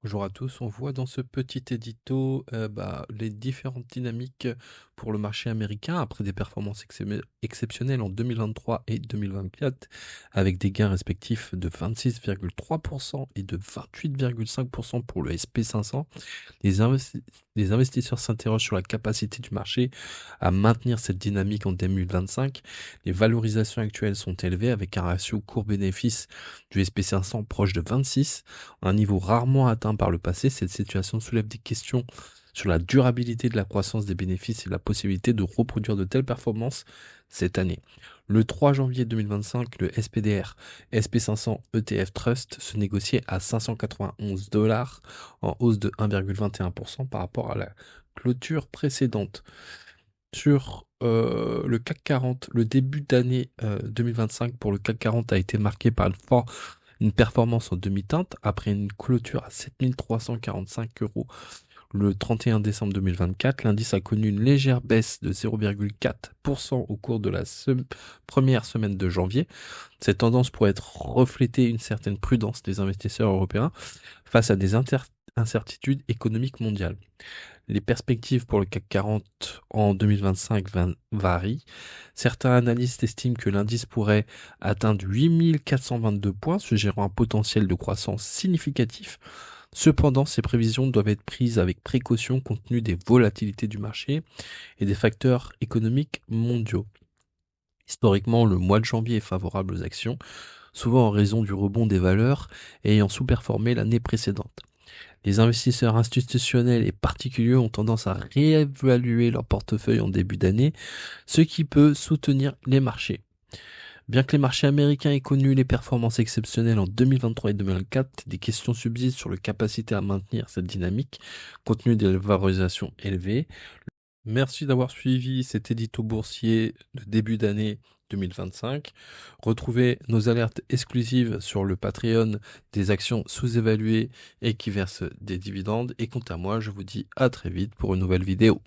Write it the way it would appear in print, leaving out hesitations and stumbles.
Bonjour à tous, on voit dans ce petit édito les différentes dynamiques pour le marché américain après des performances exceptionnelles en 2023 et 2024 avec des gains respectifs de 26,3% et de 28,5% pour le SP500. Les, investi- les investisseurs s'interrogent sur la capacité du marché à maintenir cette dynamique en 2025. Les valorisations actuelles sont élevées avec un ratio court-bénéfice du SP500 proche de 26, un niveau rarement atteint par le passé. Cette situation soulève des questions sur la durabilité de la croissance des bénéfices et la possibilité de reproduire de telles performances cette année. Le 3 janvier 2025, le SPDR SP500 ETF Trust se négociait à 591 dollars, en hausse de 1,21% par rapport à la clôture précédente. Sur le CAC 40, le début d'année 2025 pour le CAC 40 a été marqué par une performance en demi-teinte après une clôture à 7345 euros le 31 décembre 2024. L'indice a connu une légère baisse de 0,4% au cours de la première semaine de janvier. Cette tendance pourrait être refléter une certaine prudence des investisseurs européens face à des incertitudes économiques mondiales. Les perspectives pour le CAC 40 en 2025 varient. Certains analystes estiment que l'indice pourrait atteindre 8422 points, suggérant un potentiel de croissance significatif. Cependant, ces prévisions doivent être prises avec précaution compte tenu des volatilités du marché et des facteurs économiques mondiaux. Historiquement, le mois de janvier est favorable aux actions, souvent en raison du rebond des valeurs ayant sous-performé l'année précédente. Les investisseurs institutionnels et particuliers ont tendance à réévaluer leur portefeuille en début d'année, ce qui peut soutenir les marchés. Bien que les marchés américains aient connu les performances exceptionnelles en 2023 et 2024, des questions subsistent sur la capacité à maintenir cette dynamique, compte tenu des valorisations élevées. Merci d'avoir suivi cet édito boursier de début d'année 2025. Retrouvez nos alertes exclusives sur le Patreon des actions sous-évaluées et qui versent des dividendes. Et quant à moi, je vous dis à très vite pour une nouvelle vidéo.